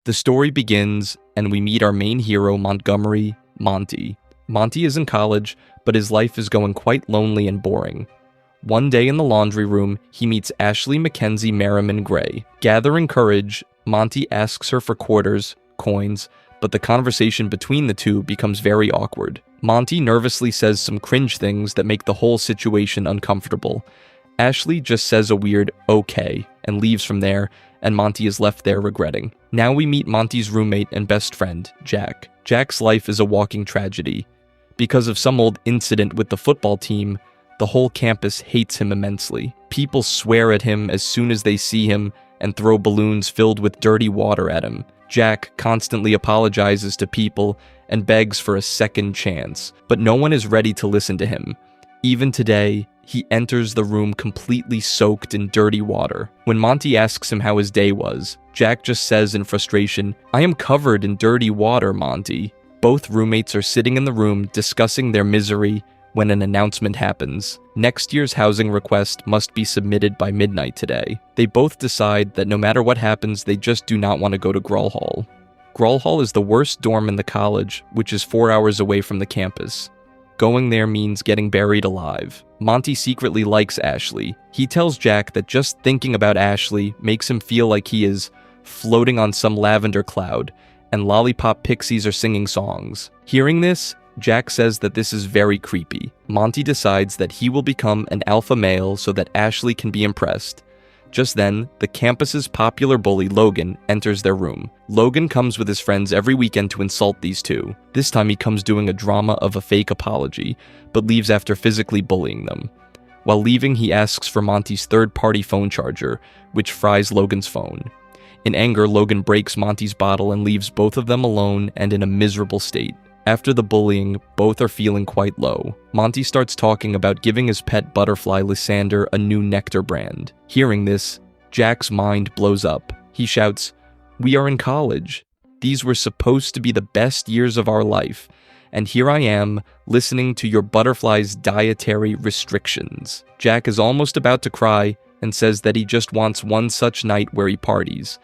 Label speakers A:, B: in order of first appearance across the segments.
A: The story begins, and we meet our main hero, Montgomery, Monty. Monty is in college, but his life is going quite lonely and boring. One day in the laundry room, he meets Ashley Mackenzie Merriman Gray. Gathering courage, Monty asks her for quarters, coins, but the conversation between the two becomes very awkward. Monty nervously says some cringe things that make the whole situation uncomfortable. Ashley just says a weird okay and leaves from there, and Monty is left there regretting. Now we meet Monty's roommate and best friend, Jack. Jack's life is a walking tragedy. Because of some old incident with the football team, the whole campus hates him immensely. People swear at him as soon as they see him and throw balloons filled with dirty water at him. Jack constantly apologizes to people and begs for a second chance, but no one is ready to listen to him. Even today, he enters the room completely soaked in dirty water. When Monty asks him how his day was, Jack just says in frustration, "I am covered in dirty water, Monty." Both roommates are sitting in the room discussing their misery when an announcement happens. Next year's housing request must be submitted by midnight today. They both decide that no matter what happens, they just do not want to go to Grull Hall. Grull Hall is the worst dorm in the college, which is 4 hours away from the campus. Going there means getting buried alive. Monty secretly likes Ashley. He tells Jack that just thinking about Ashley makes him feel like he is floating on some lavender cloud, and lollipop pixies are singing songs. Hearing this, Jack says that this is very creepy. Monty decides that he will become an alpha male so that Ashley can be impressed. Just then, the campus's popular bully, Logan, enters their room. Logan comes with his friends every weekend to insult these two. This time he comes doing a drama of a fake apology, but leaves after physically bullying them. While leaving, he asks for Monty's third-party phone charger, which fries Logan's phone. In anger, Logan breaks Monty's bottle and leaves both of them alone and in a miserable state. After the bullying, both are feeling quite low. Monty starts talking about giving his pet butterfly Lysander a new nectar brand. Hearing this, Jack's mind blows up. He shouts, "We are in college. These were supposed to be the best years of our life, and here I am, listening to your butterfly's dietary restrictions." Jack is almost about to cry and says that he just wants one such night where he parties,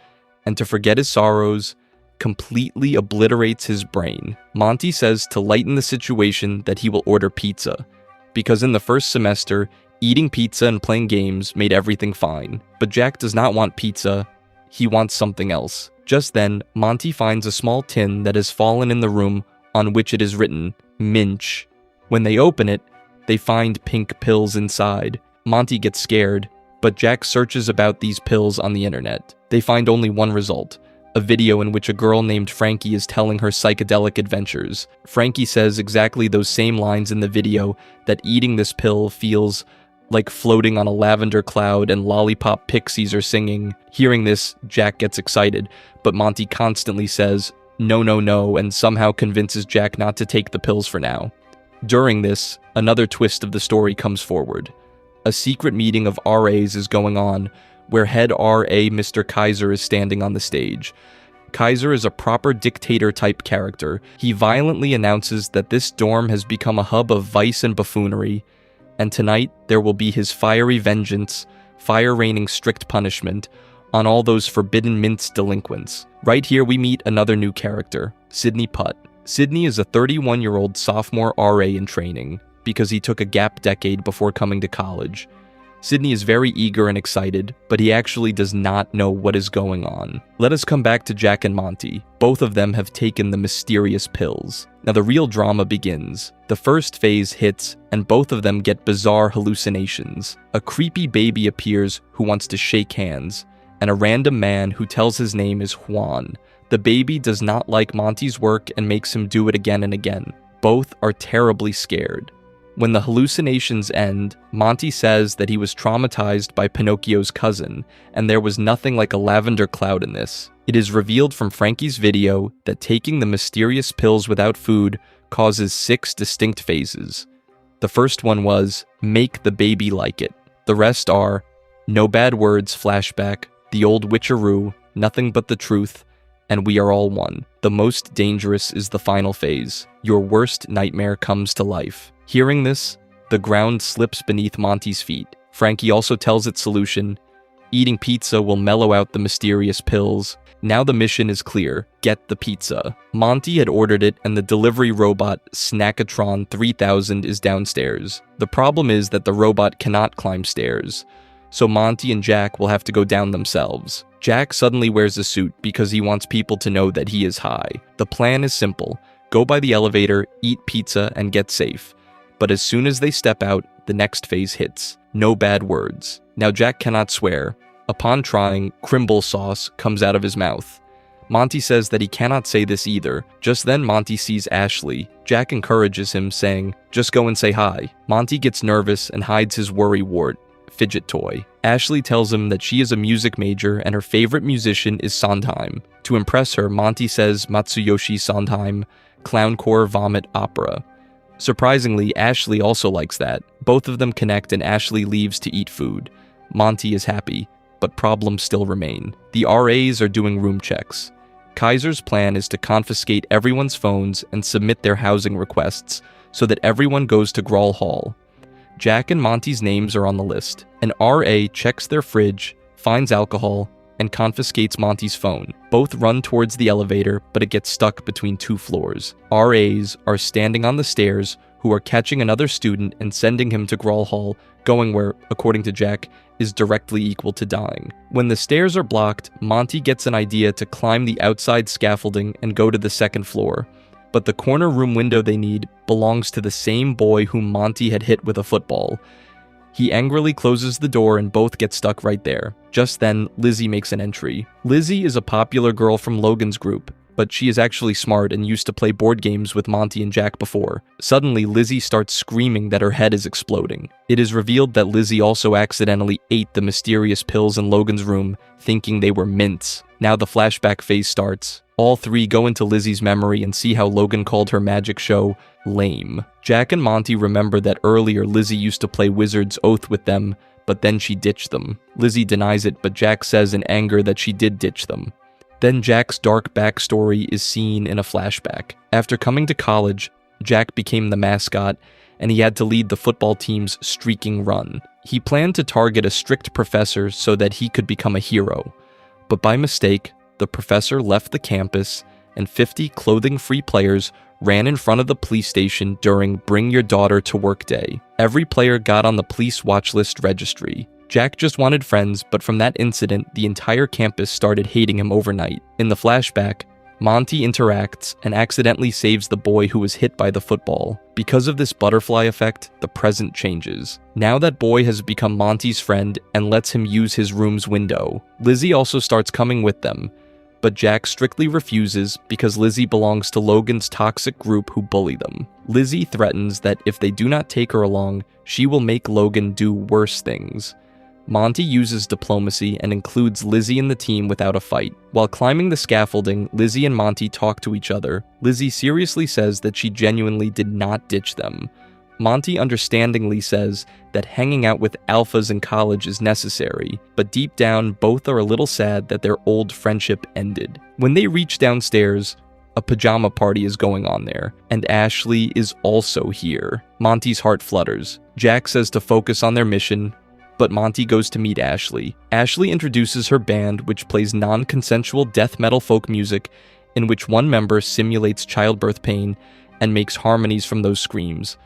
A: and to forget his sorrows, completely obliterates his brain. Monty says to lighten the situation that he will order pizza, because in the first semester, eating pizza and playing games made everything fine. But Jack does not want pizza, he wants something else. Just then, Monty finds a small tin that has fallen in the room on which it is written, Minch. When they open it, they find pink pills inside. Monty gets scared, but Jack searches about these pills on the internet. They find only one result: a video in which a girl named Frankie is telling her psychedelic adventures. Frankie says exactly those same lines in the video, that eating this pill feels like floating on a lavender cloud and lollipop pixies are singing. Hearing this, Jack gets excited, but Monty constantly says, no, no, no, and somehow convinces Jack not to take the pills for now. During this, another twist of the story comes forward. A secret meeting of RAs is going on, where head RA Mr. Kaiser is standing on the stage. Kaiser is a proper dictator-type character. He violently announces that this dorm has become a hub of vice and buffoonery, and tonight there will be his fiery vengeance, fire-raining strict punishment on all those forbidden mints delinquents. Right here we meet another new character, Sydney Putt. Sydney is a 31-year-old sophomore RA in training, because he took a gap decade before coming to college. Sydney is very eager and excited, but he actually does not know what is going on. Let us come back to Jack and Monty. Both of them have taken the mysterious pills. Now the real drama begins. The first phase hits, and both of them get bizarre hallucinations. A creepy baby appears who wants to shake hands, and a random man who tells his name is Juan. The baby does not like Monty's work and makes him do it again and again. Both are terribly scared. When the hallucinations end, Monty says that he was traumatized by Pinocchio's cousin, and there was nothing like a lavender cloud in this. It is revealed from Frankie's video that taking the mysterious pills without food causes 6 distinct phases. The first one was, make the baby like it. The rest are, no bad words flashback, the old witcheroo, nothing but the truth, and we are all one. The most dangerous is the final phase. Your worst nightmare comes to life. Hearing this, the ground slips beneath Monty's feet. Frankie also tells its solution, Eating pizza will mellow out the mysterious pills. Now the mission is clear. Get the pizza. Monty had ordered it, and the delivery robot Snackatron 3000 is downstairs. The problem is that the robot cannot climb stairs, so Monty and Jack will have to go down themselves. Jack suddenly wears a suit because he wants people to know that he is high. The plan is simple. Go by the elevator, eat pizza, and get safe. But as soon as they step out, the next phase hits. No bad words. Now Jack cannot swear. Upon trying, Crimble sauce comes out of his mouth. Monty says that he cannot say this either. Just then Monty sees Ashley. Jack encourages him, saying, "Just go and say hi." Monty gets nervous and hides his worry wart, fidget toy. Ashley tells him that she is a music major and her favorite musician is Sondheim. To impress her, Monty says Matsuyoshi Sondheim, Clowncore Vomit Opera. Surprisingly, Ashley also likes that. Both of them connect and Ashley leaves to eat food. Monty is happy, but problems still remain. The RAs are doing room checks. Kaiser's plan is to confiscate everyone's phones and submit their housing requests so that everyone goes to Grawl Hall. Jack and Monty's names are on the list. An RA checks their fridge, finds alcohol, and confiscates Monty's phone. Both run towards the elevator, but it gets stuck between two floors. RAs are standing on the stairs, who are catching another student and sending him to Grawl Hall, going where, according to Jack, is directly equal to dying. When the stairs are blocked, Monty gets an idea to climb the outside scaffolding and go to the second floor. But the corner room window they need belongs to the same boy whom Monty had hit with a football. He angrily closes the door and both get stuck right there. Just then, Lizzie makes an entry. Lizzie is a popular girl from Logan's group, but she is actually smart and used to play board games with Monty and Jack before. Suddenly, Lizzie starts screaming that her head is exploding. It is revealed that Lizzie also accidentally ate the mysterious pills in Logan's room, thinking they were mints. Now the flashback phase starts. All three go into Lizzie's memory and see how Logan called her magic show lame. Jack and Monty remember that earlier Lizzie used to play Wizard's Oath with them, but then she ditched them. Lizzie denies it, but Jack says in anger that she did ditch them. Then Jack's dark backstory is seen in a flashback. After coming to college, Jack became the mascot, and he had to lead the football team's streaking run. He planned to target a strict professor so that he could become a hero. But by mistake, the professor left the campus, and 50 clothing-free players ran in front of the police station during Bring Your Daughter to Work Day. Every player got on the police watch list registry. Jack just wanted friends, but from that incident, the entire campus started hating him overnight. In the flashback, Monty interacts and accidentally saves the boy who was hit by the football. Because of this butterfly effect, the present changes. Now that boy has become Monty's friend and lets him use his room's window. Lizzie also starts coming with them, but Jack strictly refuses because Lizzie belongs to Logan's toxic group who bully them. Lizzie threatens that if they do not take her along, she will make Logan do worse things. Monty uses diplomacy and includes Lizzie in the team without a fight. While climbing the scaffolding, Lizzie and Monty talk to each other. Lizzie seriously says that she genuinely did not ditch them. Monty understandingly says that hanging out with alphas in college is necessary, but deep down, both are a little sad that their old friendship ended. When they reach downstairs, a pajama party is going on there, and Ashley is also here. Monty's heart flutters. Jack says to focus on their mission, but Monty goes to meet Ashley. Ashley introduces her band, which plays non-consensual death metal folk music, in which one member simulates childbirth pain and makes harmonies from those screams.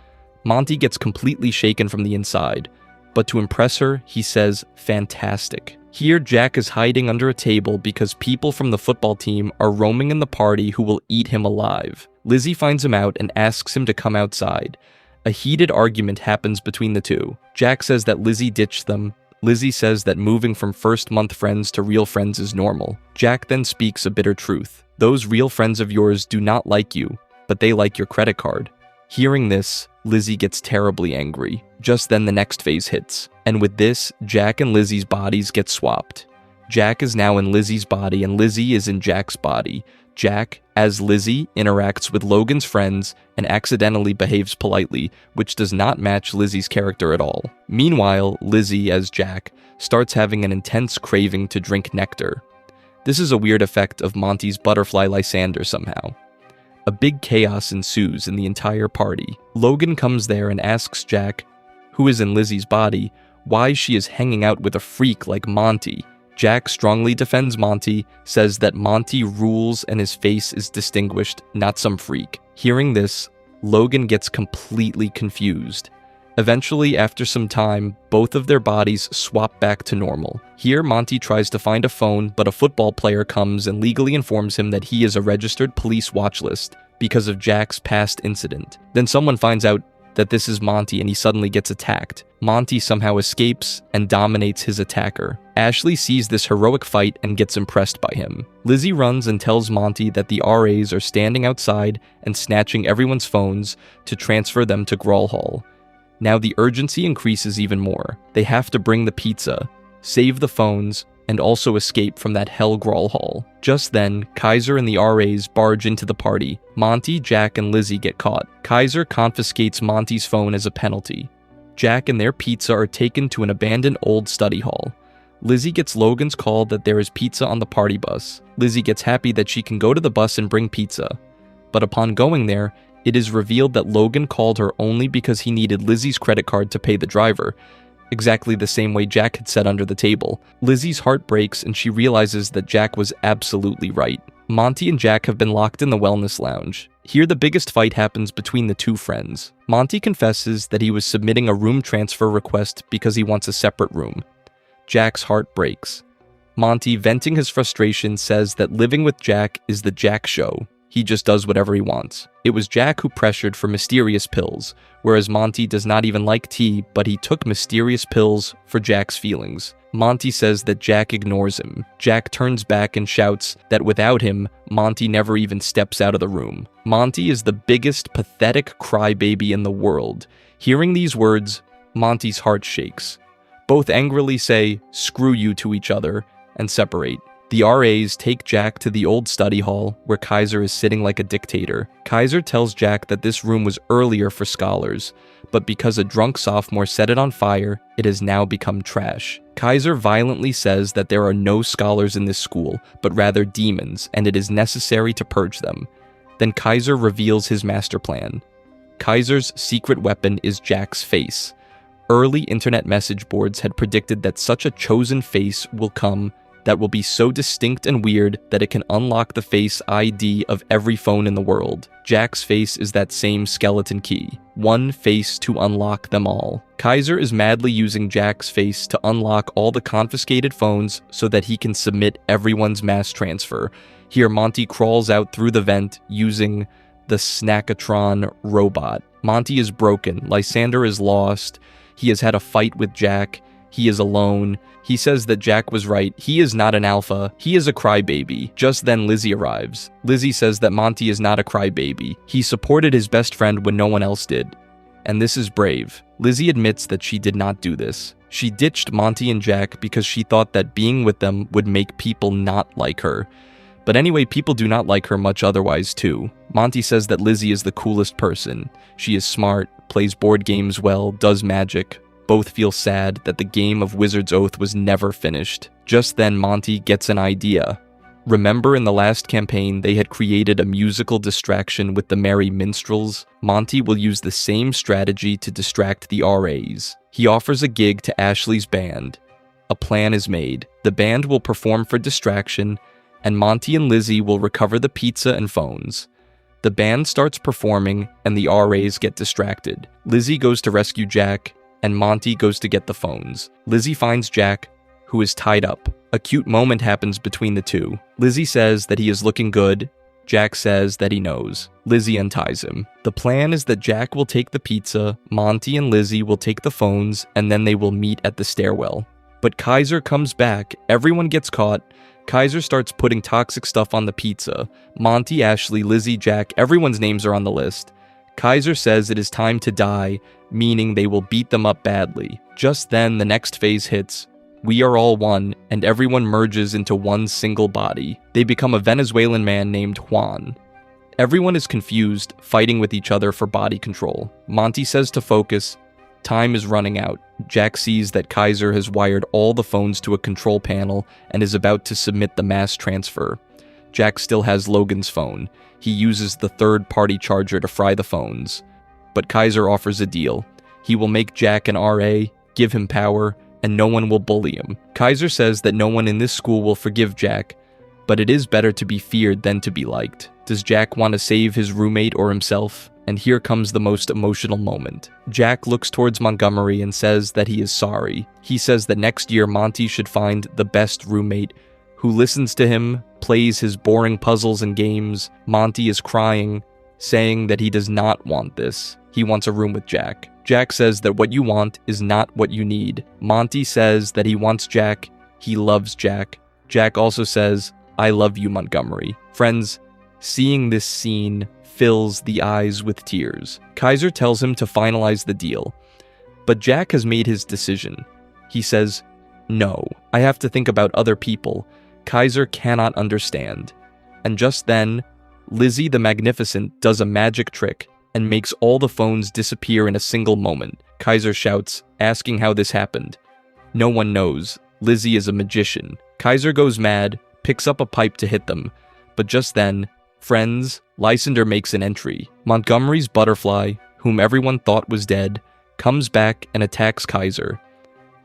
A: Monty gets completely shaken from the inside, but to impress her, he says, "Fantastic." Here, Jack is hiding under a table because people from the football team are roaming in the party who will eat him alive. Lizzie finds him out and asks him to come outside. A heated argument happens between the two. Jack says that Lizzie ditched them. Lizzie says that moving from first-month friends to real friends is normal. Jack then speaks a bitter truth. Those real friends of yours do not like you, but they like your credit card. Hearing this, Lizzie gets terribly angry. Just then the next phase hits. And with this, Jack and Lizzie's bodies get swapped. Jack is now in Lizzie's body and Lizzie is in Jack's body. Jack, as Lizzie, interacts with Logan's friends and accidentally behaves politely, which does not match Lizzie's character at all. Meanwhile, Lizzie, as Jack, starts having an intense craving to drink nectar. This is a weird effect of Monty's butterfly Lysander somehow. A big chaos ensues in the entire party. Logan comes there and asks Jack, who is in Lizzie's body, why she is hanging out with a freak like Monty. Jack strongly defends Monty, says that Monty rules and his face is distinguished, not some freak. Hearing this, Logan gets completely confused. Eventually, after some time, both of their bodies swap back to normal. Here, Monty tries to find a phone, but a football player comes and legally informs him that he is a registered police watch list because of Jack's past incident. Then someone finds out that this is Monty and he suddenly gets attacked. Monty somehow escapes and dominates his attacker. Ashley sees this heroic fight and gets impressed by him. Lizzie runs and tells Monty that the RAs are standing outside and snatching everyone's phones to transfer them to Grawl Hall. Now the urgency increases even more. They have to bring the pizza, save the phones, and also escape from that hell Grawl Hall. Just then, Kaiser and the RAs barge into the party. Monty, Jack, and Lizzie get caught. Kaiser confiscates Monty's phone as a penalty. Jack and their pizza are taken to an abandoned old study hall. Lizzie gets Logan's call that there is pizza on the party bus. Lizzie gets happy that she can go to the bus and bring pizza. But upon going there, it is revealed that Logan called her only because he needed Lizzie's credit card to pay the driver, exactly the same way Jack had said under the table. Lizzie's heart breaks and she realizes that Jack was absolutely right. Monty and Jack have been locked in the wellness lounge. Here the biggest fight happens between the two friends. Monty confesses that he was submitting a room transfer request because he wants a separate room. Jack's heart breaks. Monty, venting his frustration, says that living with Jack is the Jack show. He just does whatever he wants. It was Jack who pressured for mysterious pills, whereas Monty does not even like tea, but he took mysterious pills for Jack's feelings. Monty says that Jack ignores him. Jack turns back and shouts that without him, Monty never even steps out of the room. Monty is the biggest pathetic crybaby in the world. Hearing these words, Monty's heart shakes. Both angrily say, "Screw you," to each other, and separate. The RAs take Jack to the old study hall, where Kaiser is sitting like a dictator. Kaiser tells Jack that this room was earlier for scholars, but because a drunk sophomore set it on fire, it has now become trash. Kaiser violently says that there are no scholars in this school, but rather demons, and it is necessary to purge them. Then Kaiser reveals his master plan. Kaiser's secret weapon is Jack's face. Early internet message boards had predicted that such a chosen face will come that will be so distinct and weird that it can unlock the face ID of every phone in the world. Jack's face is that same skeleton key. One face to unlock them all. Kaiser is madly using Jack's face to unlock all the confiscated phones so that he can submit everyone's mass transfer. Here, Monty crawls out through the vent using the Snackatron robot. Monty is broken. Lysander is lost. He has had a fight with Jack. He is alone. He says that Jack was right. He is not an alpha. He is a crybaby. Just then Lizzie arrives. Lizzie says that Monty is not a crybaby. He supported his best friend when no one else did. And this is brave. Lizzie admits that she did not do this. She ditched Monty and Jack because she thought that being with them would make people not like her. But anyway, people do not like her much otherwise too. Monty says that Lizzie is the coolest person. She is smart, plays board games well, does magic. Both feel sad that the game of Wizard's Oath was never finished. Just then, Monty gets an idea. Remember in the last campaign, they had created a musical distraction with the Merry Minstrels? Monty will use the same strategy to distract the RAs. He offers a gig to Ashley's band. A plan is made. The band will perform for distraction, and Monty and Lizzie will recover the pizza and phones. The band starts performing, and the RAs get distracted. Lizzie goes to rescue Jack, and Monty goes to get the phones. Lizzie finds Jack, who is tied up. A cute moment happens between the two. Lizzie says that he is looking good. Jack says that he knows. Lizzie unties him. The plan is that Jack will take the pizza, Monty and Lizzie will take the phones, and then they will meet at the stairwell. But Kaiser comes back, everyone gets caught. Kaiser starts putting toxic stuff on the pizza. Monty, Ashley, Lizzie, Jack, everyone's names are on the list. Kaiser says it is time to die, meaning they will beat them up badly. Just then, the next phase hits. We are all one, and everyone merges into one single body. They become a Venezuelan man named Juan. Everyone is confused, fighting with each other for body control. Monty says to focus. Time is running out. Jack sees that Kaiser has wired all the phones to a control panel and is about to submit the mass transfer. Jack still has Logan's phone. He uses the third-party charger to fry the phones. But Kaiser offers a deal. He will make Jack an RA, give him power, and no one will bully him. Kaiser says that no one in this school will forgive Jack, but it is better to be feared than to be liked. Does Jack want to save his roommate or himself? And here comes the most emotional moment. Jack looks towards Montgomery and says that he is sorry. He says that next year Monty should find the best roommate who listens to him, plays his boring puzzles and games. Monty is crying, saying that he does not want this. He wants a room with Jack. Jack says that what you want is not what you need. Monty says that he wants Jack. He loves Jack. Jack also says, "I love you, Montgomery." Friends, seeing this scene fills the eyes with tears. Kaiser tells him to finalize the deal, but Jack has made his decision. He says, "No, I have to think about other people." Kaiser cannot understand. And just then, Lizzie the Magnificent does a magic trick and makes all the phones disappear in a single moment. Kaiser shouts, asking how this happened. No one knows. Lizzie is a magician. Kaiser goes mad, picks up a pipe to hit them, but just then, friends, Lysander makes an entry. Montgomery's butterfly, whom everyone thought was dead, comes back and attacks Kaiser.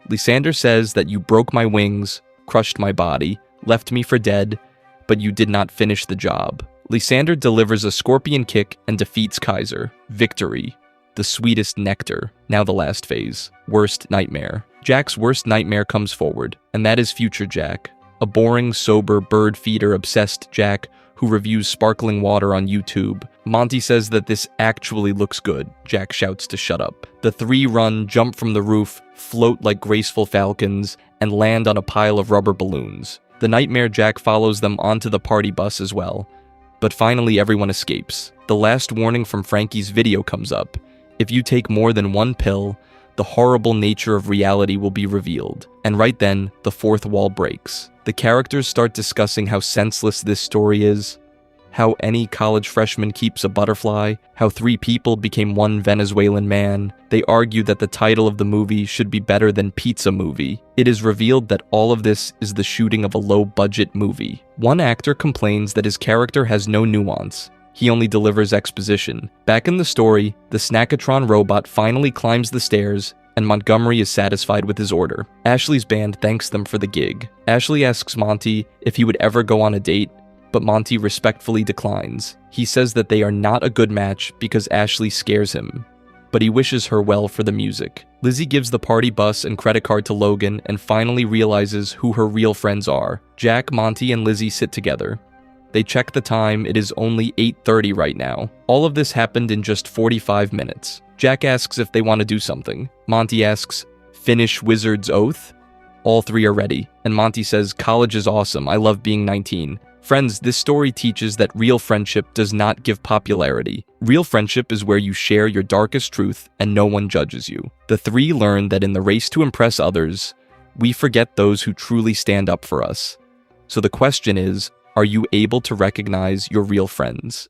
A: Lysander says that you broke my wings, crushed my body, left me for dead, but you did not finish the job. Lysander delivers a scorpion kick and defeats Kaiser. Victory. The sweetest nectar. Now the last phase. Worst nightmare. Jack's worst nightmare comes forward, and that is future Jack. A boring, sober, bird feeder obsessed Jack who reviews sparkling water on YouTube. Monty says that this actually looks good. Jack shouts to shut up. The three run, jump from the roof, float like graceful falcons, and land on a pile of rubber balloons. The nightmare Jack follows them onto the party bus as well. But finally everyone escapes. The last warning from Frankie's video comes up. If you take more than one pill, the horrible nature of reality will be revealed. And right then, the fourth wall breaks. The characters start discussing how senseless this story is, how any college freshman keeps a butterfly, how 3 people became 1 Venezuelan man. They argue that the title of the movie should be better than Pizza Movie. It is revealed that all of this is the shooting of a low-budget movie. One actor complains that his character has no nuance. He only delivers exposition. Back in the story, the Snackatron robot finally climbs the stairs, and Montgomery is satisfied with his order. Ashley's band thanks them for the gig. Ashley asks Monty if he would ever go on a date, but Monty respectfully declines. He says that they are not a good match because Ashley scares him, but he wishes her well for the music. Lizzie gives the party bus and credit card to Logan and finally realizes who her real friends are. Jack, Monty, and Lizzie sit together. They check the time. It is only 8:30 right now. All of this happened in just 45 minutes. Jack asks if they want to do something. Monty asks, "Finish Wizard's Oath?" All 3 are ready, and Monty says, "College is awesome. I love being 19. Friends, this story teaches that real friendship does not give popularity. Real friendship is where you share your darkest truth and no one judges you. The 3 learn that in the race to impress others, we forget those who truly stand up for us. So the question is, are you able to recognize your real friends?